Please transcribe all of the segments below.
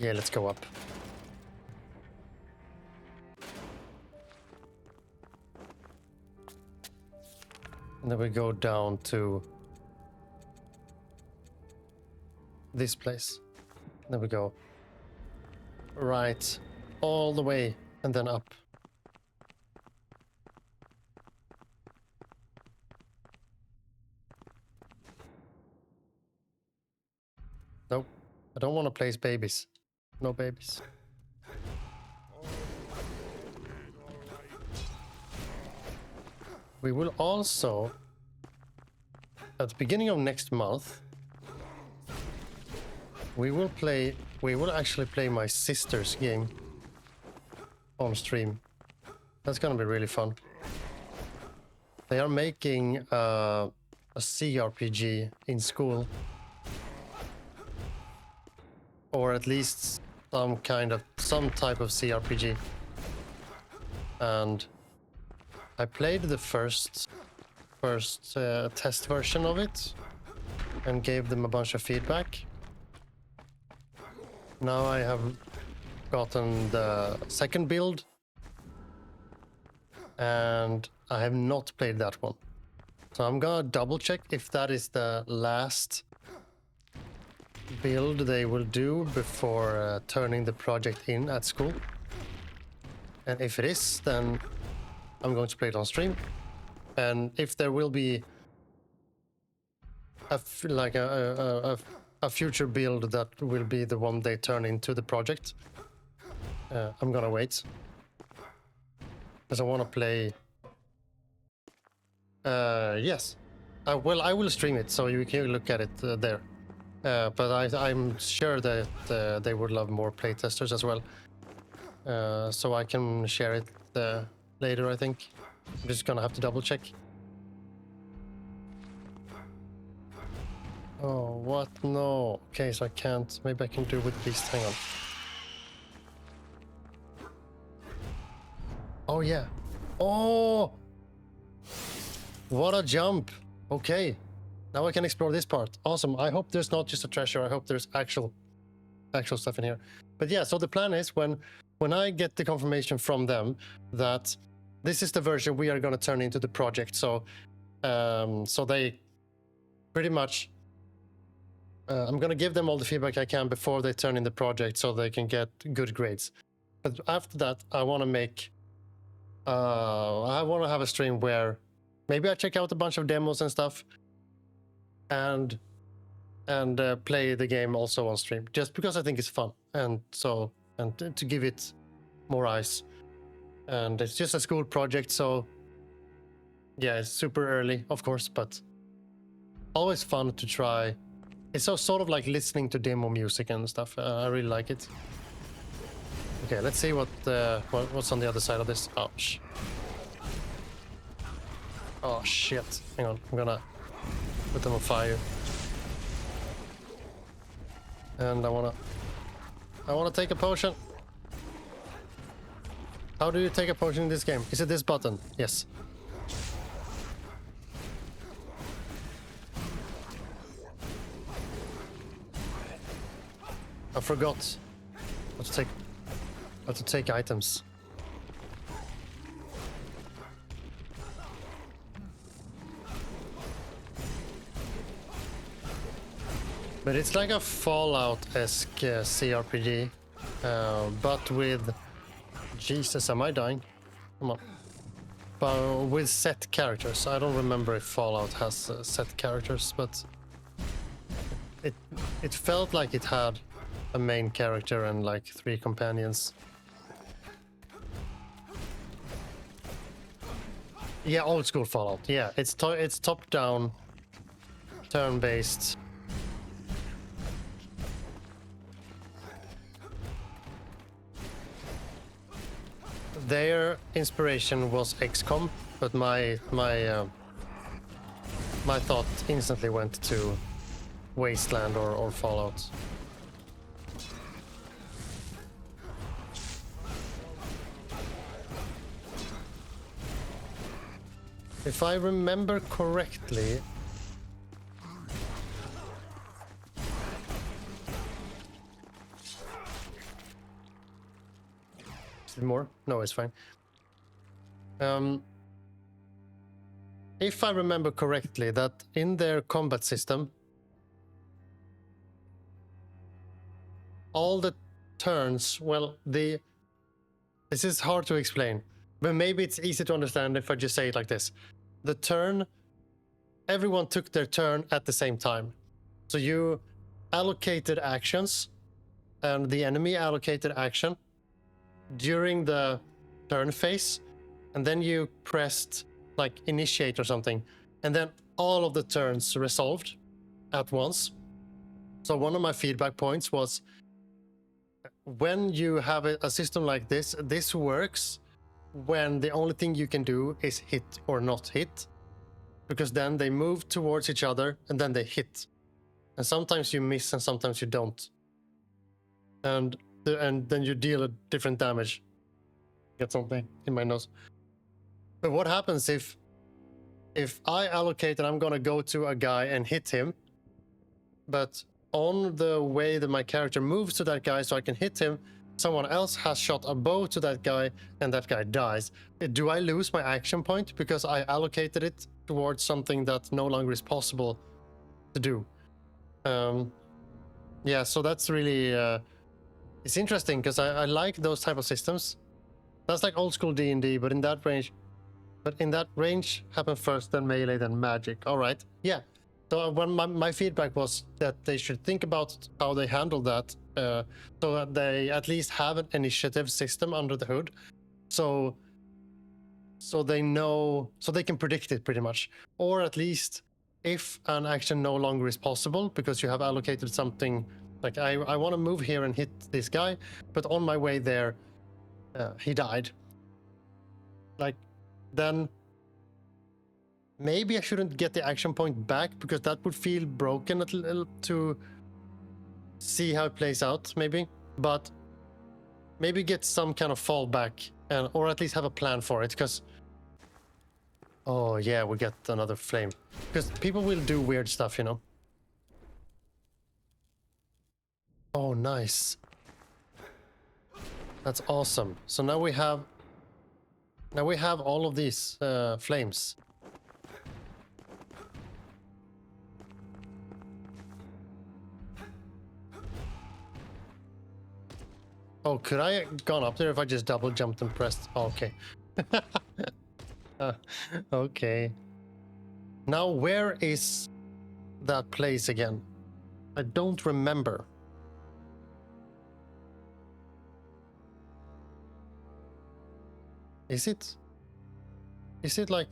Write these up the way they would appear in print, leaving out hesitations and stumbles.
Yeah, let's go up. And then we go down to this place. Then we go right all the way and then up. Nope. I don't want to place babies. No babies. We will also, at the beginning of next month, we will actually play my sister's game on stream. That's gonna be really fun. They are making a CRPG in school. Or at least some type of CRPG. And I played the first test version of it and gave them a bunch of feedback. Now I have gotten the second build and I have not played that one. So I'm gonna double check if that is the last build they will do before turning the project in at school. And if it is, then I'm going to play it on stream. And if there will be a future build that will be the one they turn into the project, I'm gonna wait. Because I want to play... yes. I will stream it, so you can look at it there. But I'm sure that they would love more playtesters as well. So I can share it later, I think. I'm just gonna have to double check. Oh, what? No. Okay, so I can't. Maybe I can do with beast. Hang on. Oh, yeah. Oh! What a jump. Okay. Now I can explore this part. Awesome. I hope there's not just a treasure. I hope there's actual stuff in here. But yeah, so the plan is when I get the confirmation from them that this is the version we are going to turn into the project. So so they pretty much I'm going to give them all the feedback I can before they turn in the project so they can get good grades. But after that, I want to make I want to have a stream where maybe I check out a bunch of demos and stuff and play the game also on stream, just because I think it's fun, and to give it more eyes. And it's just a school project, so yeah, it's super early, of course, but always fun to try. It's so sort of like listening to demo music and stuff. I really like it. Okay, let's see what's on the other side of this. Ouch. Oh shit! Hang on, I'm gonna put them on fire. And I wanna take a potion. How do you take a potion in this game? Is it this button? Yes. I forgot how to take items. But it's like a Fallout-esque CRPG, but with... Jesus, am I dying? Come on. But with set characters. I don't remember if Fallout has set characters, but it felt like it had a main character and like 3 companions. Yeah, old school Fallout. Yeah, it's top-down, turn-based. Their inspiration was XCOM, but my thought instantly went to Wasteland or Fallout. If I remember correctly, More? No, it's fine. If I remember correctly, that in their combat system, all the turns, well, this is hard to explain, but maybe it's easy to understand if I just say it like this. The turn, everyone took their turn at the same time. So you allocated actions, and the enemy allocated action during the turn phase, and then you pressed like initiate or something, and then all of the turns resolved at once. So one of my feedback points was, when you have a system like this, this works when the only thing you can do is hit or not hit, because then they move towards each other and then they hit, and sometimes you miss and sometimes you don't, and then you deal a different damage. Get something in my nose. But what happens if I allocate and I'm gonna go to a guy and hit him, but on the way that my character moves to that guy so I can hit him, someone else has shot a bow to that guy and that guy dies? Do I lose my action point because I allocated it towards something that no longer is possible to do? Yeah, so that's really it's interesting, because I like those type of systems. That's like old school D&D, but in that range. But in that range, happen first, then melee, then magic. All right, yeah. So when my feedback was that they should think about how they handle that, so that they at least have an initiative system under the hood, so they know, so they can predict it pretty much, or at least if an action no longer is possible because you have allocated something, like I want to move here and hit this guy, but on my way there, he died. Like, then maybe I shouldn't get the action point back, because that would feel broken a little to see how it plays out, maybe. But maybe get some kind of fallback, or at least have a plan for it, because... Oh yeah, we get another flame. Because people will do weird stuff, you know. Oh, nice. That's awesome. So now we have all of these flames. Oh, could I have gone up there if I just double jumped and pressed? Oh, okay. Okay. Now, where is that place again? I don't remember. Is it like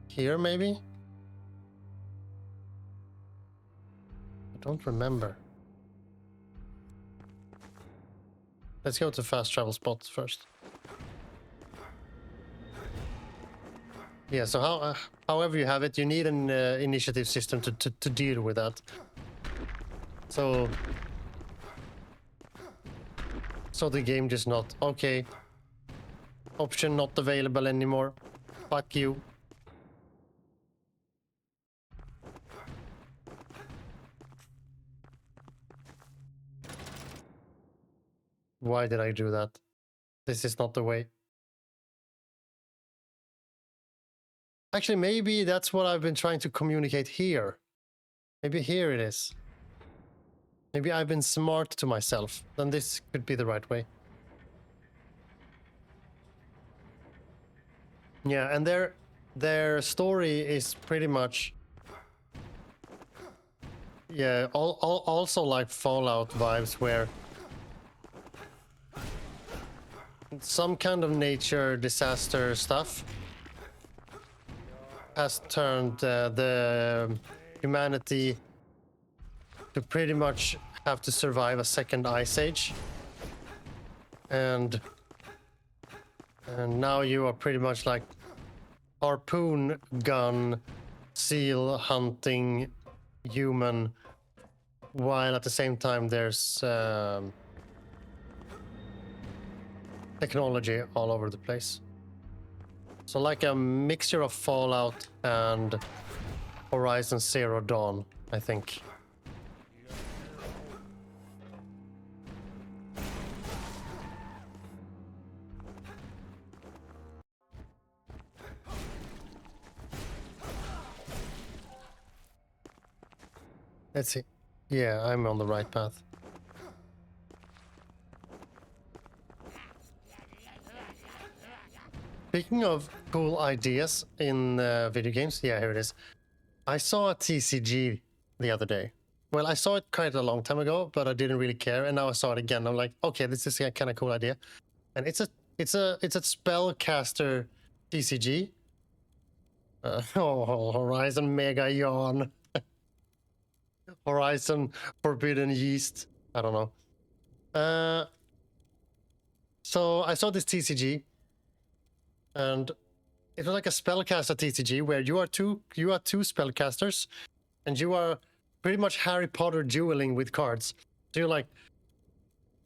here, maybe? I don't remember. Let's go to fast travel spots first. Yeah, so however you have it, you need an initiative system to deal with that. So the game just not, okay, option not available anymore. Fuck you. Why did I do that? This is not the way. Actually, maybe that's what I've been trying to communicate here. Maybe here it is. Maybe I've been smart to myself. Then this could be the right way. Yeah, and their story is pretty much... Yeah, also like Fallout vibes, where some kind of nature disaster stuff has turned the humanity to pretty much have to survive a second ice age, and now you are pretty much like harpoon gun seal hunting human, while at the same time there's technology all over the place. So like a mixture of Fallout and Horizon Zero Dawn, I think. Let's see. Yeah, I'm on the right path. Speaking of cool ideas in video games, yeah, here it is. I saw a TCG the other day. Well, I saw it quite a long time ago, but I didn't really care, and now I saw it again. I'm like, okay, this is a kind of cool idea, and it's a spellcaster TCG. Oh, Horizon Mega Yawn, Horizon Forbidden Yeast. I don't know. So I saw this TCG, and it was like a spellcaster TCG where you are two spellcasters, and you are pretty much Harry Potter dueling with cards. So you're like,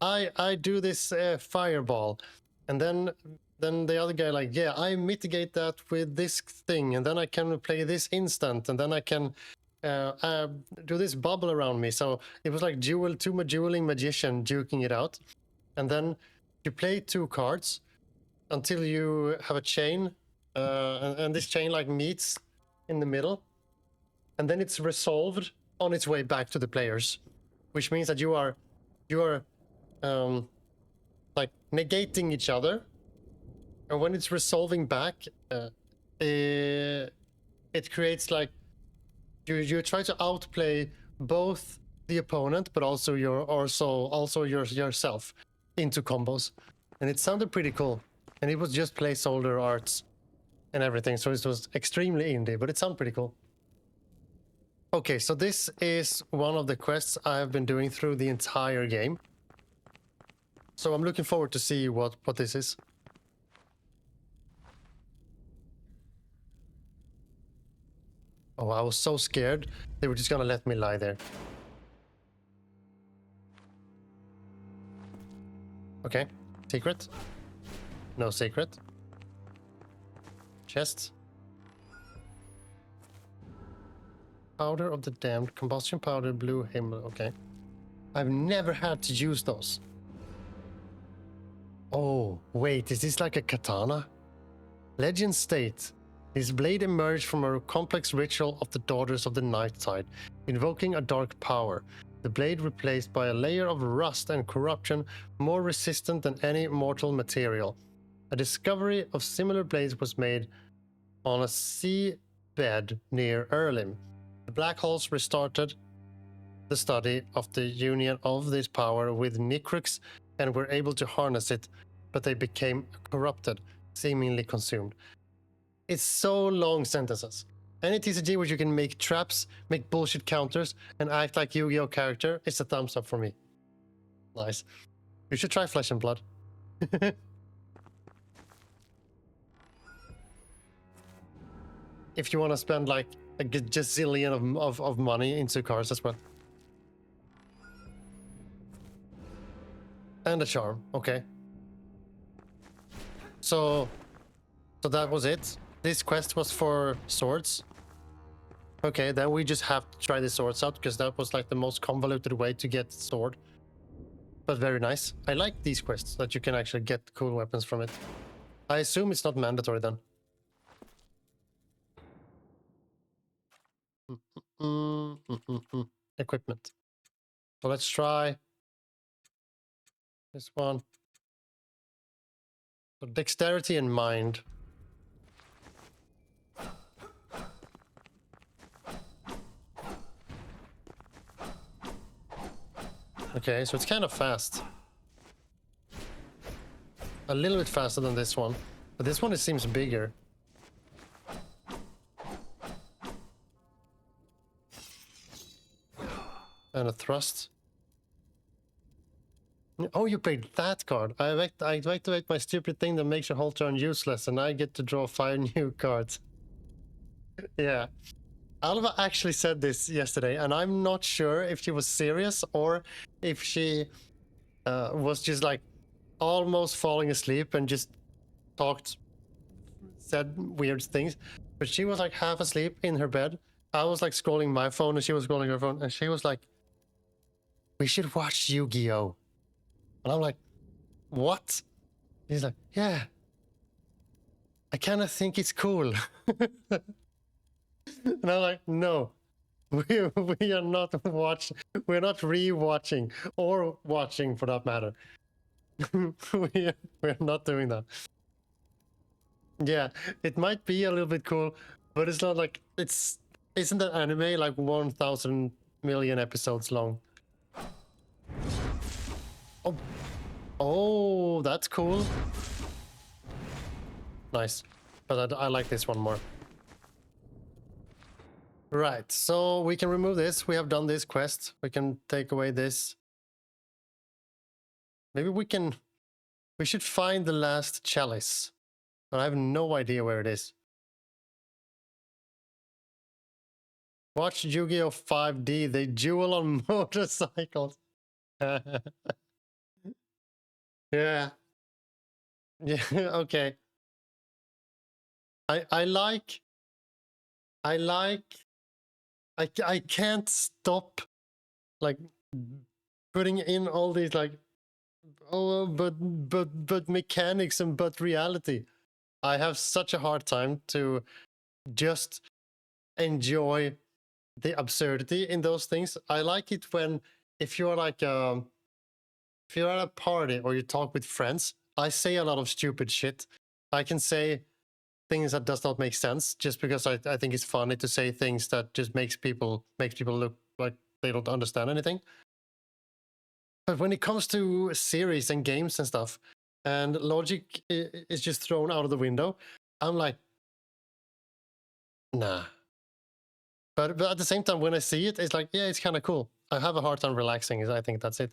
I do this fireball, and then the other guy like, yeah, I mitigate that with this thing, and then I can play this instant, and then I can do this bubble around me. So it was like dueling magician duking it out, and then you play 2 cards until you have a chain, and this chain like meets in the middle, and then it's resolved on its way back to the players, which means that you are like negating each other, and when it's resolving back, it creates like you try to outplay both the opponent, but also yourself into combos, and it sounded pretty cool. And it was just placeholder arts and everything, so it was extremely indie, but it sounded pretty cool. Okay, so this is one of the quests I have been doing through the entire game. So I'm looking forward to see what this is. Oh, I was so scared they were just gonna let me lie there. Okay, secret. No secret. Chest. Powder of the damned. Combustion powder, blue himmel. Okay. I've never had to use those. Oh, wait, is this like a katana? Legends state, his blade emerged from a complex ritual of the Daughters of the Night Tide, invoking a dark power. The blade replaced by a layer of rust and corruption more resistant than any mortal material. A discovery of similar blades was made on a seabed near Erlim. The black holes restarted the study of the union of this power with Nicrix and were able to harness it, but they became corrupted, seemingly consumed. It's so long sentences. Any TCG where you can make traps, make bullshit counters, and act like Yu-Gi-Oh character is a thumbs up for me. Nice. You should try Flesh and Blood. If you want to spend like a gazillion of money into cards as well. And a charm, okay. So that was it. This quest was for swords. Okay, then we just have to try the swords out, because that was like the most convoluted way to get sword. But very nice. I like these quests, that you can actually get cool weapons from it. I assume it's not mandatory then. Equipment. So let's try this one. So dexterity and mind. Okay, so it's kind of fast. A little bit faster than this one. But this one, it seems bigger. And a thrust. Oh, you played that card. I activate my stupid thing that makes your whole turn useless, and I get to draw 5 new cards. Yeah. Alva actually said this yesterday, and I'm not sure if she was serious or if she was just like almost falling asleep and just said weird things. But she was like half asleep in her bed. I was like scrolling my phone and she was scrolling her phone, and she was like, "We should watch Yu-Gi-Oh!" And I'm like, "What?" He's like, "Yeah, I kind of think it's cool." And I'm like, "No, We are not we're not re-watching or watching for that matter. We're not doing that. Yeah, it might be a little bit cool, but it's not like isn't that anime like 1,000 million episodes long? Oh, oh, that's cool. Nice, but I like this one more. Right, so we can remove this. We have done this quest. We can take away this. Maybe we should find the last chalice, but I have no idea where it is. Watch Yu-Gi-Oh! 5D. They duel on motorcycles. Yeah. Yeah, okay. I like I can't stop like putting in all these like but mechanics and but reality. I have such a hard time to just enjoy the absurdity in those things. I like it when if you're like if you're at a party or you talk with friends, I say a lot of stupid shit. I can say things that does not make sense just because I think it's funny to say things that just makes people look like they don't understand anything. But when it comes to series and games and stuff, and logic is just thrown out of the window, I'm like, nah. But at the same time, when I see it, it's like, yeah, it's kind of cool. I have a hard time relaxing. I think that's it.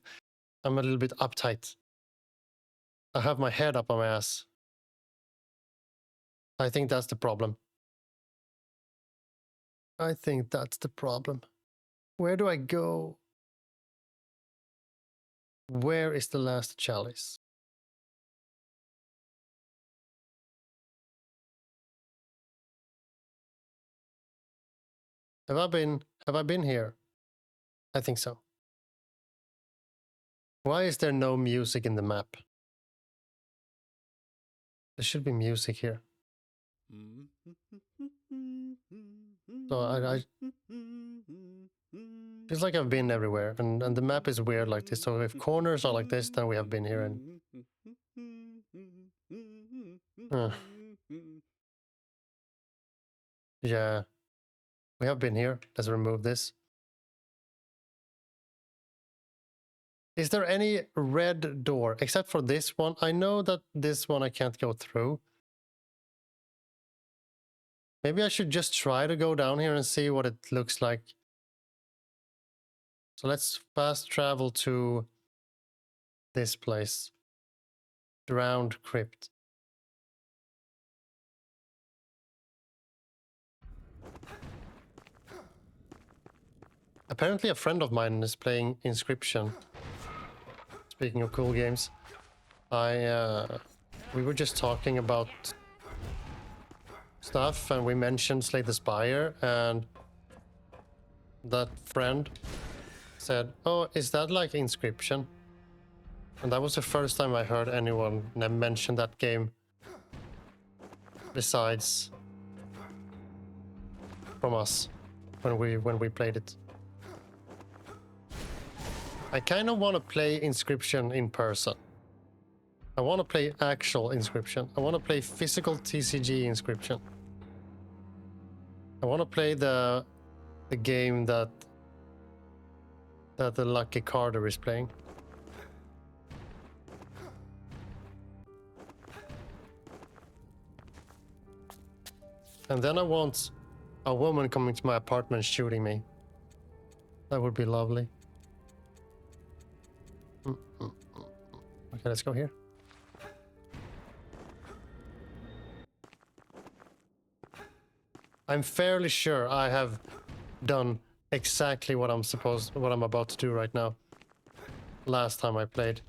I'm a little bit uptight. I have my head up on my ass. I think that's the problem. I think that's the problem. Where do I go? Where is the last chalice? Have I been here? I think so. Why is there no music in the map? There should be music here. So I feels like I've been everywhere, and the map is weird like this. So if corners are like this, then we have been here. And yeah, we have been here. Let's remove this. Is there any red door except for this one? I know that this one I can't go through. Maybe I should just try to go down here and see what it looks like. So let's fast travel to this place. Drowned Crypt. Apparently a friend of mine is playing Inscription. Speaking of cool games. We were just talking about stuff and we mentioned Slay the Spire, and that friend said, oh, is that like Inscription? And that was the first time I heard anyone mention that game besides from us when we played it. I kind of want to play Inscription in person. I want to play actual Inscription. I want to play physical TCG Inscription. I want to play the game that the Lucky Carter is playing. And then I want a woman coming to my apartment shooting me. That would be lovely. Okay, let's go here. I'm fairly sure I have done exactly what I'm about to do right now. Last time I played.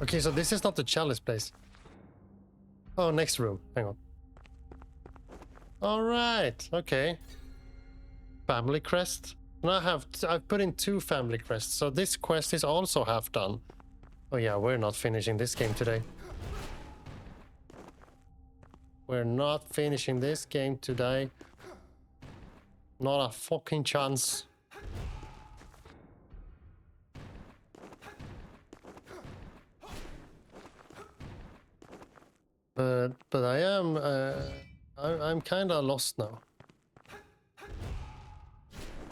Okay, so this is not the chalice place. Oh, next room. Hang on. All right. Okay. Family crest. And I've put in 2 family crests, so this quest is also half done. Oh yeah, we're not finishing this game today. We're not finishing this game today. Not a fucking chance. But I am I'm kind of lost now.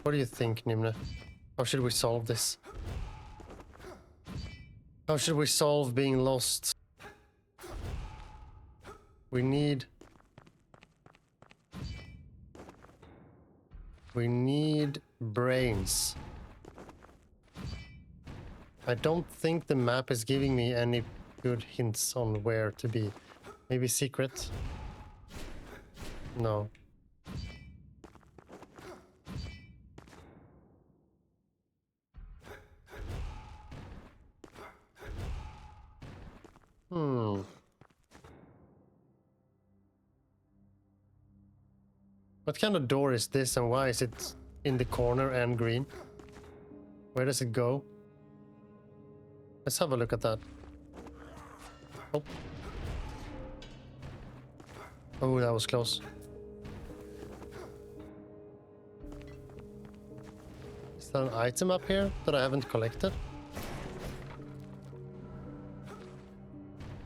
What do you think, Nimne? How should we solve this? How should we solve being lost? We need brains. I don't think the map is giving me any good hints on where to be. Maybe secret? No. What kind of door is this and why is it in the corner and green? Where does it go? Let's have a look at that. Oh. Oh, that was close. Is there an item up here that I haven't collected?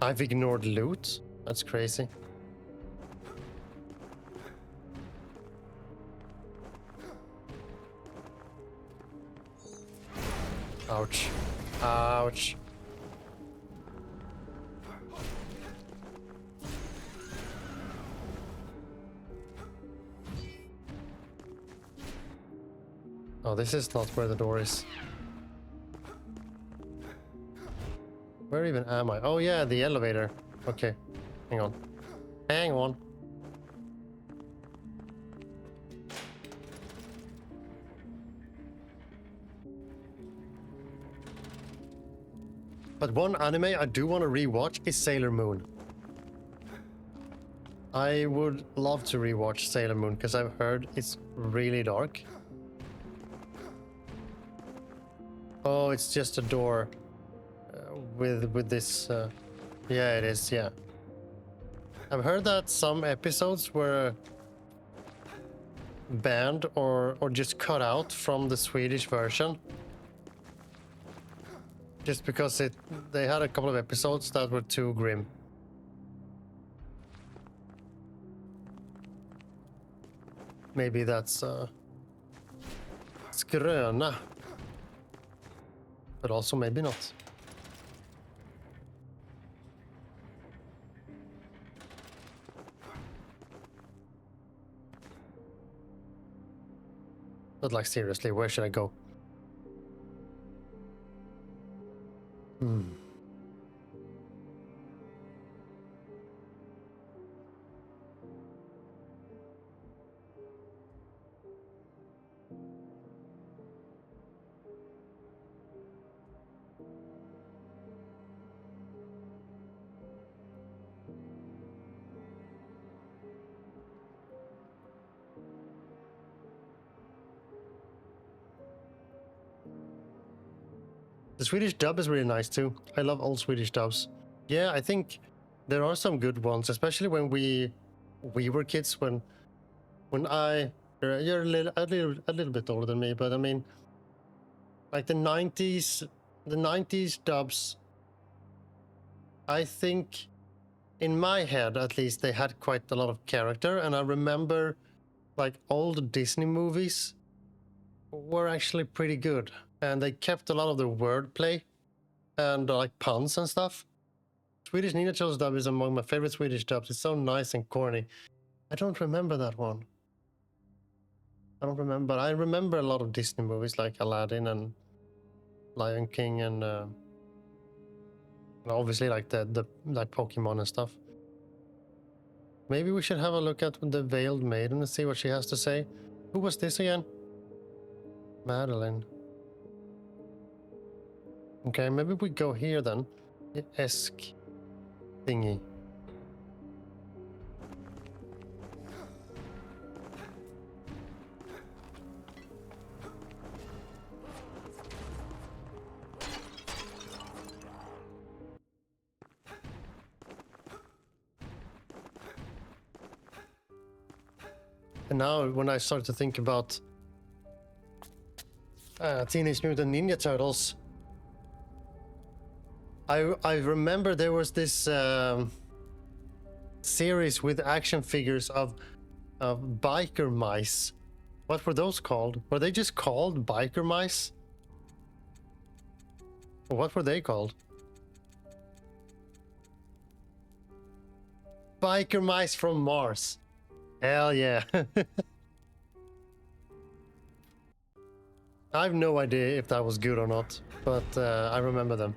I've ignored loot? That's crazy. Ouch. Ouch. Oh, this is not where the door is. Where even am I? Oh yeah, the elevator. Okay, hang on. Hang on. But one anime I do want to rewatch is Sailor Moon. I would love to rewatch Sailor Moon because I've heard it's really dark. Oh, it's just a door with this. Yeah, it is. Yeah, I've heard that some episodes were banned or just cut out from the Swedish version. Just because they had a couple of episodes that were too grim. Maybe that's skröna. But also maybe not. But like seriously, where should I go? The Swedish dub is really nice too. I love old Swedish dubs. Yeah, I think there are some good ones, especially when we were kids. When you're a little bit older than me, but I mean, like the 90s dubs. I think, in my head at least, they had quite a lot of character, and I remember, like old Disney movies were actually pretty good. And they kept a lot of the wordplay and like puns and stuff. Swedish Ninja Turtles dub is among my favorite Swedish dubs. It's so nice and corny. I don't remember that one. I don't remember. I remember a lot of Disney movies like Aladdin and Lion King and obviously like the like Pokemon and stuff. Maybe we should have a look at the Veiled Maiden and see what she has to say. Who was this again? Madeline. Okay, maybe we go here then. Esk thingy. And now when I start to think about Teenage Mutant Ninja Turtles, I remember there was this series with action figures of biker mice. What were those called? Were they just called biker mice? Or what were they called? Biker mice from Mars. Hell yeah. I have no idea if that was good or not, but I remember them.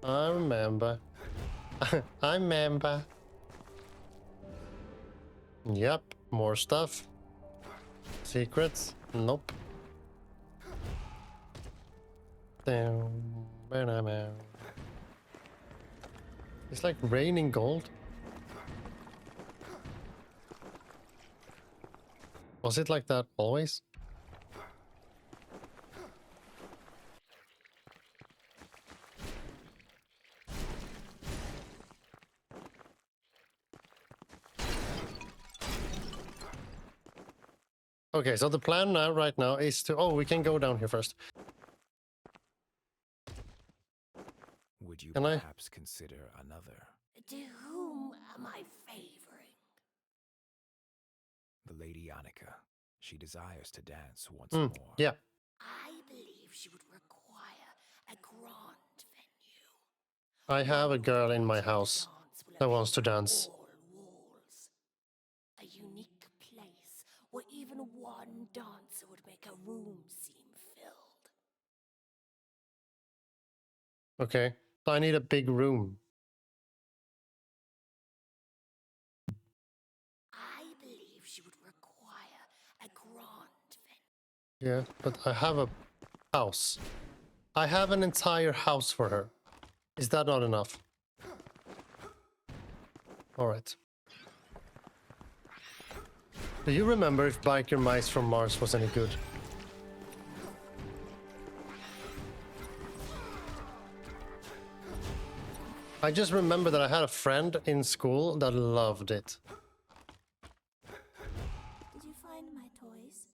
I remember. I remember. Yep, more stuff. Secrets? Nope. It's like raining gold. Was it like that always? Okay, so the plan now, right now, is to... Oh, we can go down here first. Would you Can I? perhaps consider another? To whom am I favoring? The Lady Annika. She desires to dance once more. Yeah. I believe she would require a grand venue. I have a girl in my house that wants to dance. All walls. A unique place where even one dancer would make a room seem filled. Okay. So I need a big room. I believe she would require a grand venue. Yeah, but I have a house. I have an entire house for her. Is that not enough? Alright. Do you remember if Biker Mice from Mars was any good? I just remember that I had a friend in school that loved it. Did you find my toys?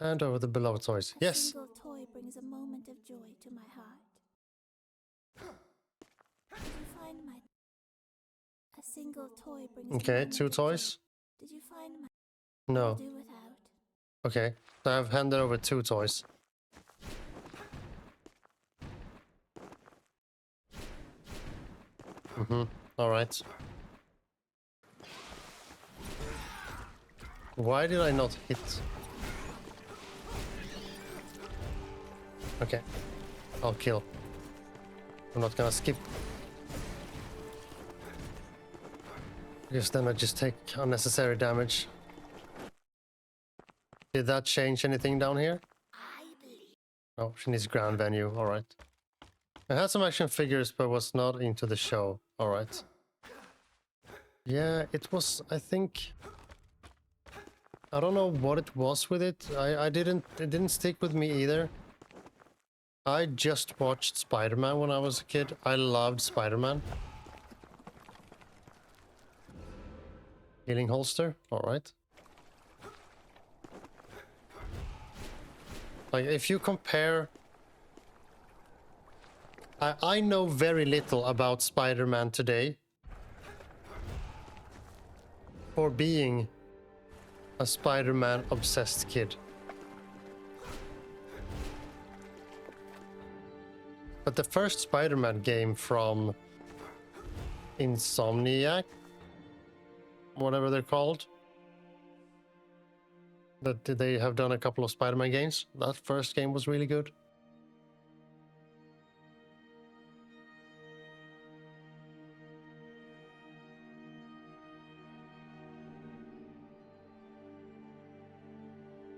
And over the below toys. A Yes. single toy brings a moment of joy to my heart. Did you find my... A single toy brings a Okay, moment two of joy. toys. Did you find my... No. Do without. Okay. So I've handed over two toys. Alright. Why did I not hit? Okay. I'll kill. I'm not gonna skip. Because then I just take unnecessary damage. Did that change anything down here? I believe Oh, she needs ground venue. Alright. I had some action figures, but was not into the show. Alright. Yeah, it was, I think... I don't know what it was with it. It didn't stick with me either. I just watched Spider-Man when I was a kid. I loved Spider-Man. Healing holster. Alright. Like, if you compare... I know very little about Spider-Man today. For being a Spider-Man obsessed kid. But the first Spider-Man game from Insomniac, whatever they're called, that they have done a couple of Spider-Man games. That first game was really good.